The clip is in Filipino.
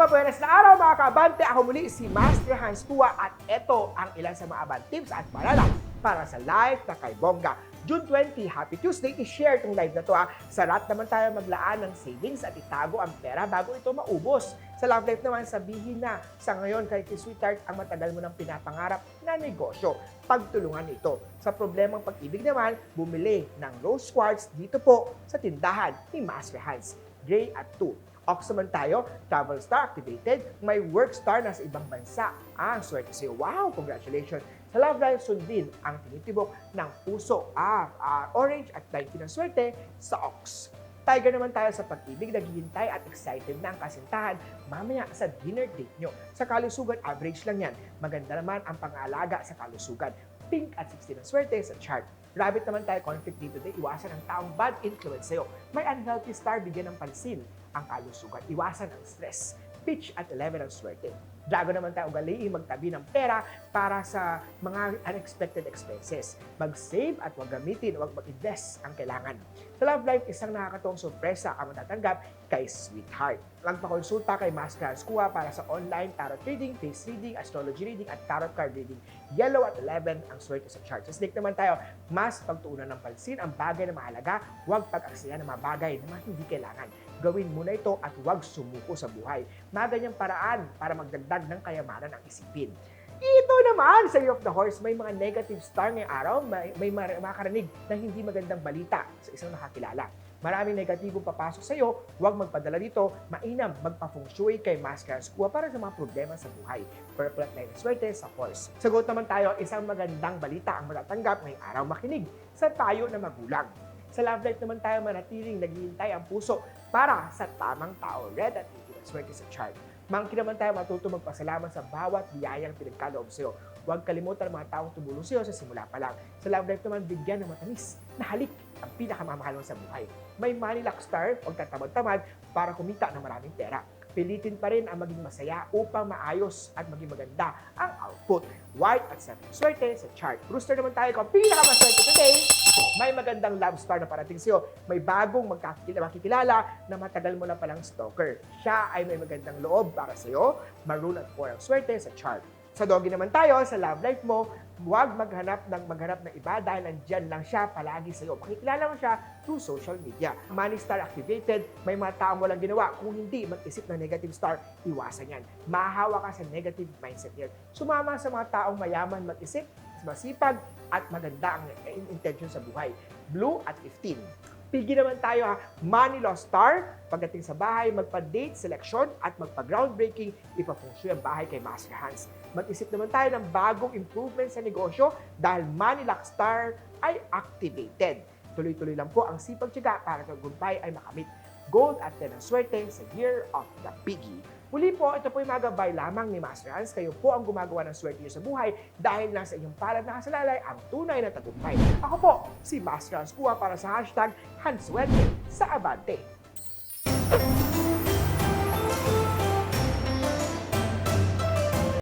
Mabuenas na araw mga kaabante! Ako muli si Master Hans Kua at ito ang ilan sa mga abante tips at paalala para sa live na kay Bongga. June 20, Happy Tuesday! I-share itong live na to ha. Sarat naman tayo maglaan ng savings at itago ang pera bago ito maubos. Sa love life naman, sabihin na sa ngayon kay Sweetheart ang matagal mo ng pinapangarap na negosyo. Pagtulungan ito. Sa problemang pag-ibig naman, bumili ng rose quartz dito po sa tindahan ni Master Hans. Gray at 2. Ox naman tayo, travel star activated, may work star na sa ibang bansa. Ang swerte sa'yo. Wow! Congratulations! Sa love life, sundin ang tinitibok ng puso. Orange at 19 ng swerte sa Ox. Tiger naman tayo sa pag-ibig, naghihintay at excited na ang kasintahan mamaya sa dinner date nyo. Sa kalusugan, average lang yan. Maganda naman ang pang-aalaga sa kalusugan. Pink at 16 ng swerte sa chart. Rabbit naman tayo, conflict dito today, iwasan ang taong bad influence sa'yo. May unhealthy star, bigyan ng pansin ang kalusugan. Iwasan ang stress. Peach at 11 ang swerte. Dragon naman tayo, ugaliin magtabi ng pera para sa mga unexpected expenses. Mag-save at huwag gamitin, huwag mag-invest ang kailangan. Sa love life, isang nakakatuwang sorpresa ang matatanggap kay Sweetheart. Magpakonsulta kay Master Hans Kua para sa online tarot reading, face reading, astrology reading, at tarot card reading. Yellow at 11 ang swerte sa chart. Sa snake naman tayo, mas pagtuunan ng pansin ang bagay na mahalaga, huwag pag-aksaya ng mga bagay na mga hindi kailangan. Gawin muna ito at huwag sumuko sa buhay. Mga ganyang paraan para magdagdag ng kayamanan ang isipin. Ito naman sa Year of the Horse, may mga negative star ngayong araw, may makakarinig ng hindi magandang balita sa isang nakakilala. Maraming negatibong papasok sa iyo, huwag magpadala dito, mainam magpa-feng shui kay Master Hans Kua para sa mga problema sa buhay. Purple at 9 swerte sa Horse. Sagot naman tayo, isang magandang balita ang matatanggap ngayong araw, makinig sa payo na magulang. Sa love life naman tayo manatiling naghihintay ang puso para sa tamang tao. Red at 18 swerte sa chart. Monkey naman tayo matuto magpasalamat sa bawat biyayang pinagkaloob sa'yo. Huwag kalimutan ang mga taong tumulong sa'yo sa simula pa lang. Sa love life naman, bigyan ng matamis na halik ang pinakamamahal mo sa buhay. May money luck star, huwag tatamad-tamad para kumita ng maraming pera. Pilitin pa rin ang maging masaya upang maayos at maging maganda ang output. White at 7 swerte sa chart. Rooster naman tayo kung pinakamaswerte today. May magandang love star na parating sa'yo. May bagong makikilala na matagal mo na palang stalker. Siya ay may magandang loob para sa'yo. Maroon at 4 ang swerte sa chart. Sa doggy naman tayo, sa love life mo, huwag maghanap ng iba dahil nandyan lang siya palagi sa'yo. Makikilala mo siya through social media. Money star activated, may mga taong walang ginawa. Kung hindi mag-isip ng negative star, iwasan yan. Mahahawa ka sa negative mindset yan. Sumama sa mga taong mayaman mag-isip, masipag, at maganda ang intention sa buhay. Blue at 15. Pigi naman tayo ha, money law star, pagdating sa bahay, magpa-date selection at magpa-groundbreaking, ipapungsyo ang bahay kay Master Hans. Mag-isip naman tayo ng bagong improvement sa negosyo dahil money luck star ay activated. Tuloy-tuloy lang po ang sipag-tiyaga para tagumpay ay makamit. Gold at 10 ang swerte sa Year of the Piggy. Muli po, ito po yung magabay lamang ni Master Hans. Kayo po ang gumagawa ng swerte niyo sa buhay dahil nasa inyong palad na kasalalay ang tunay na tagumpay. Ako po, si Master Hans Kua para sa hashtag Hanswerte sa Abante.